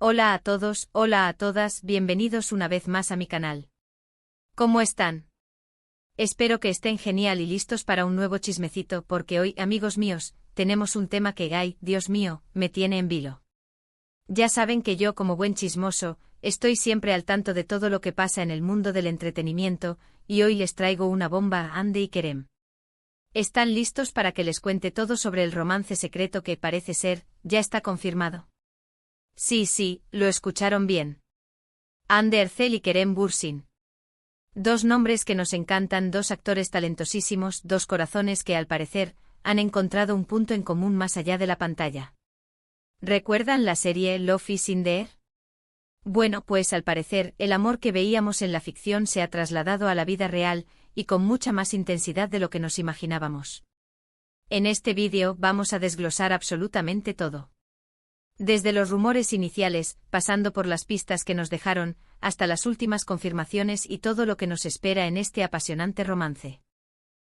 Hola a todos, hola a todas, bienvenidos una vez más a mi canal. ¿Cómo están? Espero que estén genial y listos para un nuevo chismecito porque hoy, amigos míos, tenemos un tema que Dios mío, me tiene en vilo. Ya saben que yo como buen chismoso, estoy siempre al tanto de todo lo que pasa en el mundo del entretenimiento, y hoy les traigo una bomba a Hande y Kerem. ¿Están listos para que les cuente todo sobre el romance secreto que parece ser, ya está confirmado? Sí, lo escucharon bien. Hande Erçel y Kerem Bürsin. Dos nombres que nos encantan, dos actores talentosísimos, dos corazones que al parecer, han encontrado un punto en común más allá de la pantalla. ¿Recuerdan la serie Love is in the Air? Bueno, pues al parecer, el amor que veíamos en la ficción se ha trasladado a la vida real, y con mucha más intensidad de lo que nos imaginábamos. En este vídeo vamos a desglosar absolutamente todo. Desde los rumores iniciales, pasando por las pistas que nos dejaron, hasta las últimas confirmaciones y todo lo que nos espera en este apasionante romance.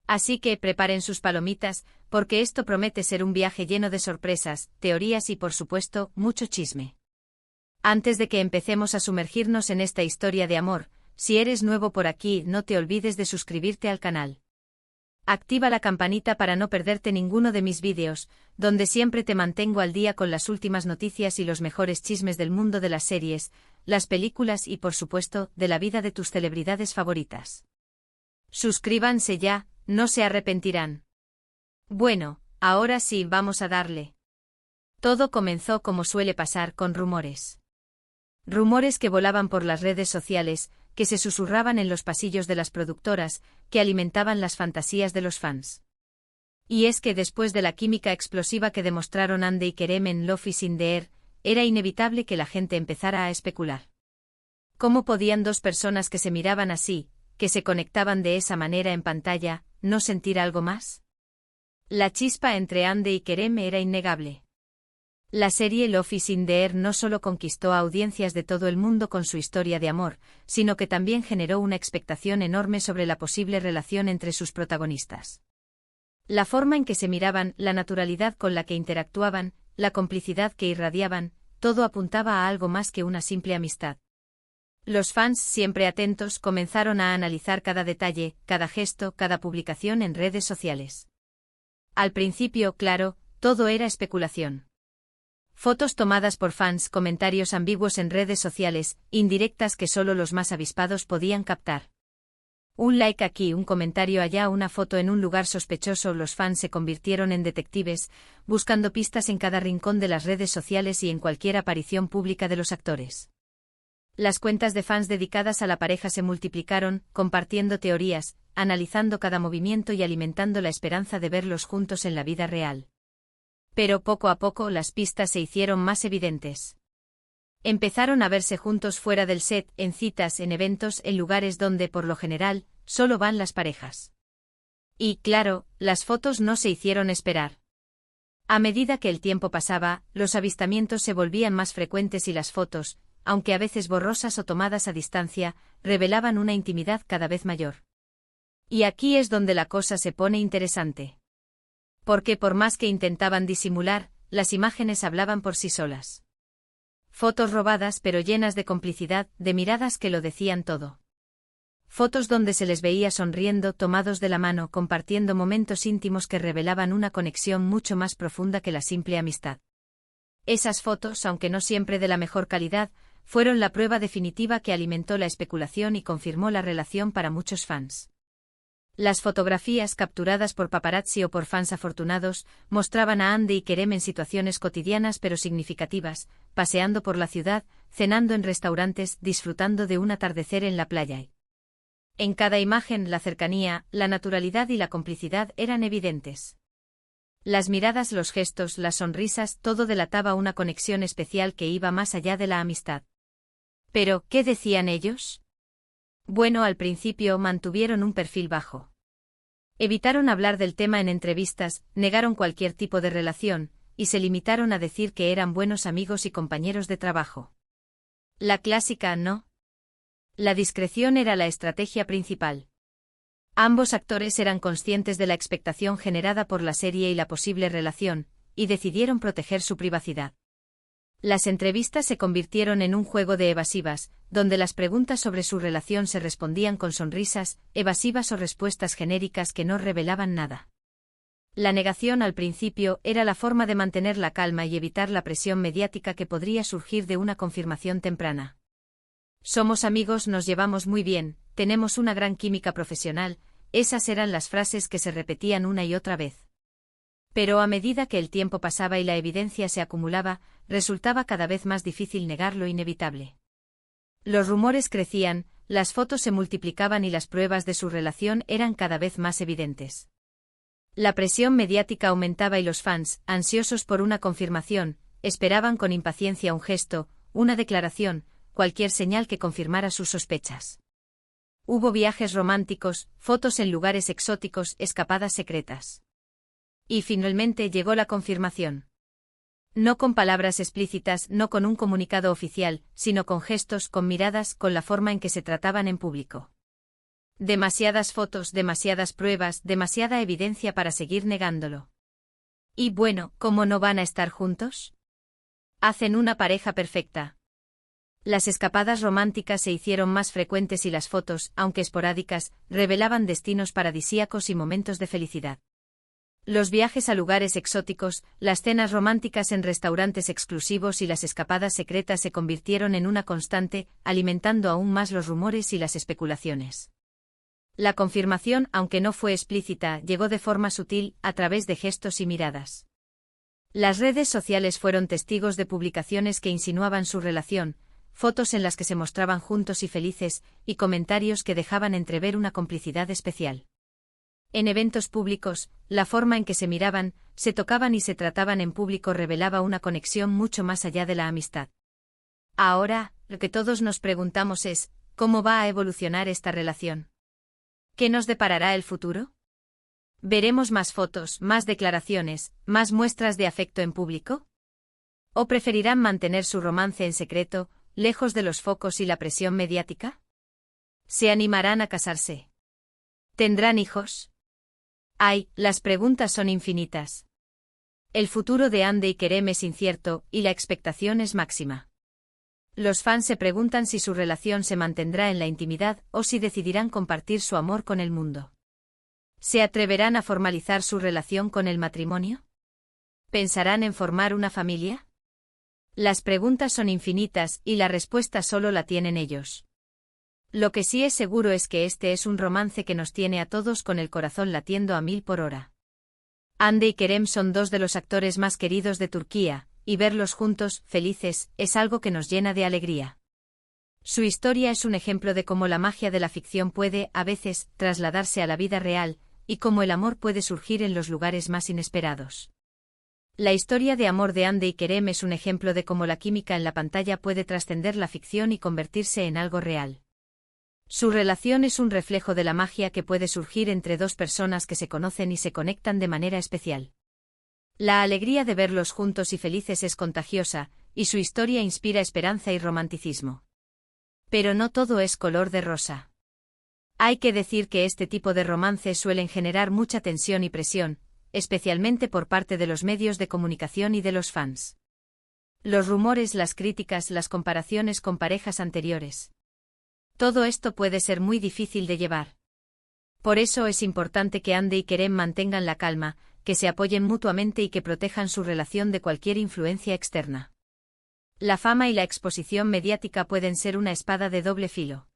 Así que preparen sus palomitas, porque esto promete ser un viaje lleno de sorpresas, teorías y por supuesto, mucho chisme. Antes de que empecemos a sumergirnos en esta historia de amor, si eres nuevo por aquí, no te olvides de suscribirte al canal. Activa la campanita para no perderte ninguno de mis vídeos, donde siempre te mantengo al día con las últimas noticias y los mejores chismes del mundo de las series, las películas y por supuesto, de la vida de tus celebridades favoritas. Suscríbanse ya, no se arrepentirán. Bueno, ahora sí, vamos a darle. Todo comenzó como suele pasar con rumores. Rumores que volaban por las redes sociales, que se susurraban en los pasillos de las productoras, que alimentaban las fantasías de los fans. Y es que después de la química explosiva que demostraron Hande y Kerem en Love is in the Air, era inevitable que la gente empezara a especular. ¿Cómo podían dos personas que se miraban así, que se conectaban de esa manera en pantalla, no sentir algo más? La chispa entre Hande y Kerem era innegable. La serie Love is in the Air no solo conquistó a audiencias de todo el mundo con su historia de amor, sino que también generó una expectación enorme sobre la posible relación entre sus protagonistas. La forma en que se miraban, la naturalidad con la que interactuaban, la complicidad que irradiaban, todo apuntaba a algo más que una simple amistad. Los fans, siempre atentos, comenzaron a analizar cada detalle, cada gesto, cada publicación en redes sociales. Al principio, claro, todo era especulación. Fotos tomadas por fans, comentarios ambiguos en redes sociales, indirectas que solo los más avispados podían captar. Un like aquí, un comentario allá, una foto en un lugar sospechoso. Los fans se convirtieron en detectives, buscando pistas en cada rincón de las redes sociales y en cualquier aparición pública de los actores. Las cuentas de fans dedicadas a la pareja se multiplicaron, compartiendo teorías, analizando cada movimiento y alimentando la esperanza de verlos juntos en la vida real. Pero poco a poco las pistas se hicieron más evidentes. Empezaron a verse juntos fuera del set, en citas, en eventos, en lugares donde, por lo general, solo van las parejas. Y, claro, las fotos no se hicieron esperar. A medida que el tiempo pasaba, los avistamientos se volvían más frecuentes y las fotos, aunque a veces borrosas o tomadas a distancia, revelaban una intimidad cada vez mayor. Y aquí es donde la cosa se pone interesante. Porque por más que intentaban disimular, las imágenes hablaban por sí solas. Fotos robadas pero llenas de complicidad, de miradas que lo decían todo. Fotos donde se les veía sonriendo, tomados de la mano, compartiendo momentos íntimos que revelaban una conexión mucho más profunda que la simple amistad. Esas fotos, aunque no siempre de la mejor calidad, fueron la prueba definitiva que alimentó la especulación y confirmó la relación para muchos fans. Las fotografías capturadas por paparazzi o por fans afortunados mostraban a Hande y Kerem en situaciones cotidianas pero significativas, paseando por la ciudad, cenando en restaurantes, disfrutando de un atardecer en la playa. En cada imagen la cercanía, la naturalidad y la complicidad eran evidentes. Las miradas, los gestos, las sonrisas, todo delataba una conexión especial que iba más allá de la amistad. Pero, ¿qué decían ellos? Bueno, al principio mantuvieron un perfil bajo. Evitaron hablar del tema en entrevistas, negaron cualquier tipo de relación, y se limitaron a decir que eran buenos amigos y compañeros de trabajo. La clásica, ¿no? La discreción era la estrategia principal. Ambos actores eran conscientes de la expectación generada por la serie y la posible relación, y decidieron proteger su privacidad. Las entrevistas se convirtieron en un juego de evasivas, donde las preguntas sobre su relación se respondían con sonrisas, evasivas o respuestas genéricas que no revelaban nada. La negación al principio era la forma de mantener la calma y evitar la presión mediática que podría surgir de una confirmación temprana. Somos amigos, nos llevamos muy bien, tenemos una gran química profesional, esas eran las frases que se repetían una y otra vez. Pero a medida que el tiempo pasaba y la evidencia se acumulaba, resultaba cada vez más difícil negar lo inevitable. Los rumores crecían, las fotos se multiplicaban y las pruebas de su relación eran cada vez más evidentes. La presión mediática aumentaba y los fans, ansiosos por una confirmación, esperaban con impaciencia un gesto, una declaración, cualquier señal que confirmara sus sospechas. Hubo viajes románticos, fotos en lugares exóticos, escapadas secretas. Y finalmente llegó la confirmación. No con palabras explícitas, no con un comunicado oficial, sino con gestos, con miradas, con la forma en que se trataban en público. Demasiadas fotos, demasiadas pruebas, demasiada evidencia para seguir negándolo. Y bueno, ¿cómo no van a estar juntos? Hacen una pareja perfecta. Las escapadas románticas se hicieron más frecuentes y las fotos, aunque esporádicas, revelaban destinos paradisíacos y momentos de felicidad. Los viajes a lugares exóticos, las cenas románticas en restaurantes exclusivos y las escapadas secretas se convirtieron en una constante, alimentando aún más los rumores y las especulaciones. La confirmación, aunque no fue explícita, llegó de forma sutil, a través de gestos y miradas. Las redes sociales fueron testigos de publicaciones que insinuaban su relación, fotos en las que se mostraban juntos y felices, y comentarios que dejaban entrever una complicidad especial. En eventos públicos, la forma en que se miraban, se tocaban y se trataban en público revelaba una conexión mucho más allá de la amistad. Ahora, lo que todos nos preguntamos es, ¿cómo va a evolucionar esta relación? ¿Qué nos deparará el futuro? ¿Veremos más fotos, más declaraciones, más muestras de afecto en público? ¿O preferirán mantener su romance en secreto, lejos de los focos y la presión mediática? ¿Se animarán a casarse? ¿Tendrán hijos? Ay, las preguntas son infinitas. El futuro de Hande y Kerem es incierto, y la expectación es máxima. Los fans se preguntan si su relación se mantendrá en la intimidad o si decidirán compartir su amor con el mundo. ¿Se atreverán a formalizar su relación con el matrimonio? ¿Pensarán en formar una familia? Las preguntas son infinitas y la respuesta solo la tienen ellos. Lo que sí es seguro es que este es un romance que nos tiene a todos con el corazón latiendo a 1000 por hora. Hande y Kerem son dos de los actores más queridos de Turquía, y verlos juntos, felices, es algo que nos llena de alegría. Su historia es un ejemplo de cómo la magia de la ficción puede, a veces, trasladarse a la vida real, y cómo el amor puede surgir en los lugares más inesperados. La historia de amor de Hande y Kerem es un ejemplo de cómo la química en la pantalla puede trascender la ficción y convertirse en algo real. Su relación es un reflejo de la magia que puede surgir entre dos personas que se conocen y se conectan de manera especial. La alegría de verlos juntos y felices es contagiosa, y su historia inspira esperanza y romanticismo. Pero no todo es color de rosa. Hay que decir que este tipo de romances suelen generar mucha tensión y presión, especialmente por parte de los medios de comunicación y de los fans. Los rumores, las críticas, las comparaciones con parejas anteriores. Todo esto puede ser muy difícil de llevar. Por eso es importante que Hande y Kerem mantengan la calma, que se apoyen mutuamente y que protejan su relación de cualquier influencia externa. La fama y la exposición mediática pueden ser una espada de doble filo.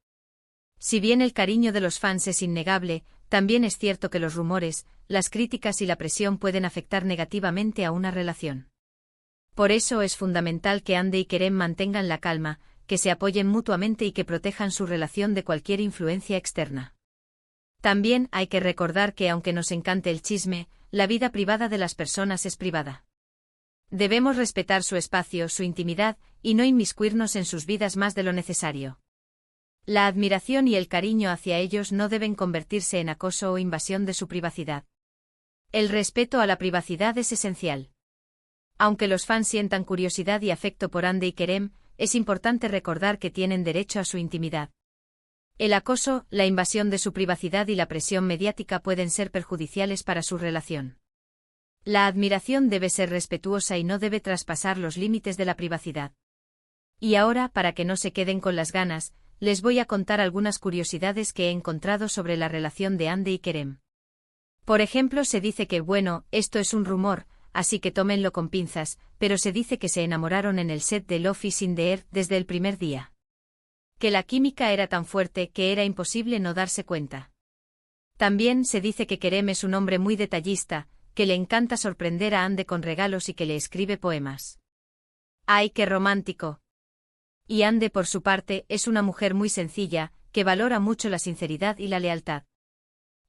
Si bien el cariño de los fans es innegable, también es cierto que los rumores, las críticas y la presión pueden afectar negativamente a una relación. Por eso es fundamental que Hande y Kerem mantengan la calma, que se apoyen mutuamente y que protejan su relación de cualquier influencia externa. También hay que recordar que aunque nos encante el chisme, la vida privada de las personas es privada. Debemos respetar su espacio, su intimidad, y no inmiscuirnos en sus vidas más de lo necesario. La admiración y el cariño hacia ellos no deben convertirse en acoso o invasión de su privacidad. El respeto a la privacidad es esencial. Aunque los fans sientan curiosidad y afecto por Hande y Kerem, es importante recordar que tienen derecho a su intimidad. El acoso, la invasión de su privacidad y la presión mediática pueden ser perjudiciales para su relación. La admiración debe ser respetuosa y no debe traspasar los límites de la privacidad. Y ahora, para que no se queden con las ganas, les voy a contar algunas curiosidades que he encontrado sobre la relación de Hande y Kerem. Por ejemplo, se dice que, bueno, esto es un rumor, así que tómenlo con pinzas, pero se dice que se enamoraron en el set de Love is in the Air desde el primer día. Que la química era tan fuerte que era imposible no darse cuenta. También se dice que Kerem es un hombre muy detallista, que le encanta sorprender a Hande con regalos y que le escribe poemas. ¡Ay, qué romántico! Y Hande, por su parte, es una mujer muy sencilla, que valora mucho la sinceridad y la lealtad.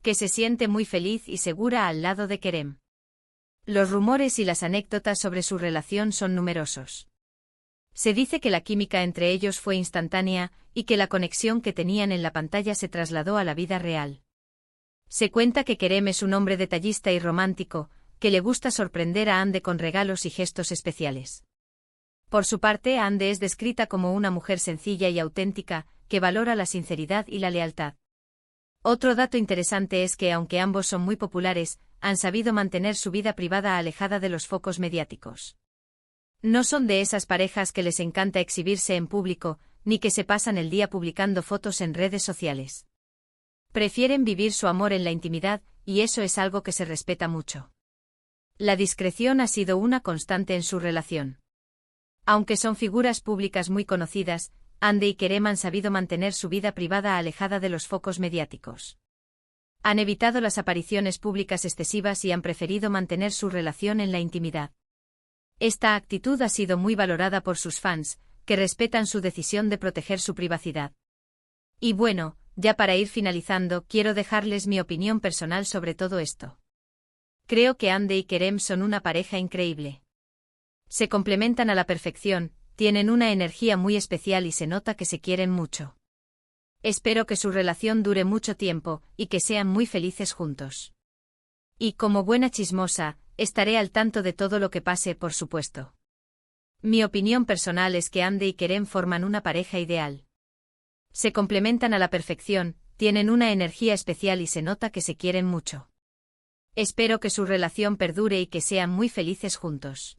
Que se siente muy feliz y segura al lado de Kerem. Los rumores y las anécdotas sobre su relación son numerosos. Se dice que la química entre ellos fue instantánea, y que la conexión que tenían en la pantalla se trasladó a la vida real. Se cuenta que Kerem es un hombre detallista y romántico, que le gusta sorprender a Hande con regalos y gestos especiales. Por su parte, Hande es descrita como una mujer sencilla y auténtica, que valora la sinceridad y la lealtad. Otro dato interesante es que, aunque ambos son muy populares, han sabido mantener su vida privada alejada de los focos mediáticos. No son de esas parejas que les encanta exhibirse en público, ni que se pasan el día publicando fotos en redes sociales. Prefieren vivir su amor en la intimidad, y eso es algo que se respeta mucho. La discreción ha sido una constante en su relación. Aunque son figuras públicas muy conocidas, Hande y Kerem han sabido mantener su vida privada alejada de los focos mediáticos. Han evitado las apariciones públicas excesivas y han preferido mantener su relación en la intimidad. Esta actitud ha sido muy valorada por sus fans, que respetan su decisión de proteger su privacidad. Y bueno, ya para ir finalizando, quiero dejarles mi opinión personal sobre todo esto. Creo que Hande y Kerem son una pareja increíble. Se complementan a la perfección, tienen una energía muy especial y se nota que se quieren mucho. Espero que su relación dure mucho tiempo, y que sean muy felices juntos. Y como buena chismosa, estaré al tanto de todo lo que pase, por supuesto. Mi opinión personal es que Hande y Kerem forman una pareja ideal. Se complementan a la perfección, tienen una energía especial y se nota que se quieren mucho. Espero que su relación perdure y que sean muy felices juntos.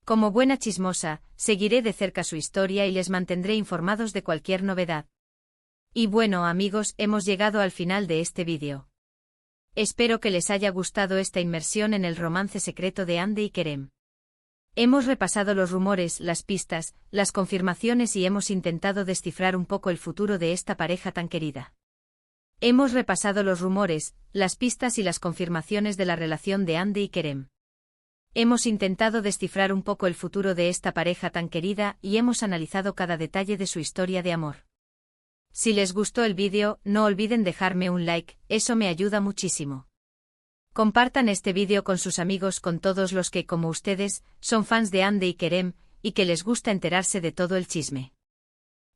Como buena chismosa, seguiré de cerca su historia y les mantendré informados de cualquier novedad. Y bueno, amigos, hemos llegado al final de este vídeo. Espero que les haya gustado esta inmersión en el romance secreto de Hande y Kerem. Hemos repasado los rumores, las pistas, las confirmaciones y hemos intentado descifrar un poco el futuro de esta pareja tan querida. Hemos repasado los rumores, las pistas y las confirmaciones de la relación de Hande y Kerem. Hemos intentado descifrar un poco el futuro de esta pareja tan querida y hemos analizado cada detalle de su historia de amor. Si les gustó el vídeo, no olviden dejarme un like, eso me ayuda muchísimo. Compartan este vídeo con sus amigos, con todos los que, como ustedes, son fans de Hande y Kerem, y que les gusta enterarse de todo el chisme.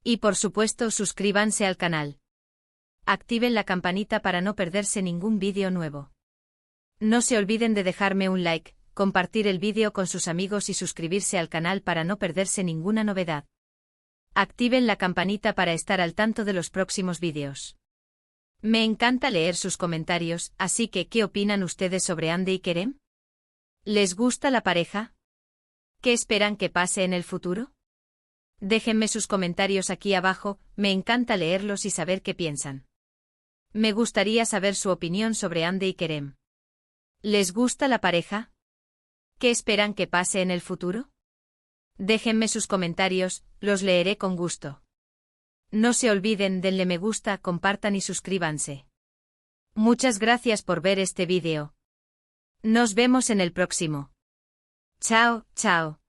Y por supuesto, suscríbanse al canal. Activen la campanita para no perderse ningún vídeo nuevo. No se olviden de dejarme un like, compartir el vídeo con sus amigos y suscribirse al canal para no perderse ninguna novedad. Activen la campanita para estar al tanto de los próximos vídeos. Me encanta leer sus comentarios, así que ¿qué opinan ustedes sobre Hande y Kerem? ¿Les gusta la pareja? ¿Qué esperan que pase en el futuro? Déjenme sus comentarios aquí abajo, me encanta leerlos y saber qué piensan. Me gustaría saber su opinión sobre Hande y Kerem. ¿Les gusta la pareja? ¿Qué esperan que pase en el futuro? Déjenme sus comentarios, los leeré con gusto. No se olviden, denle me gusta, compartan y suscríbanse. Muchas gracias por ver este vídeo. Nos vemos en el próximo. Chao, chao.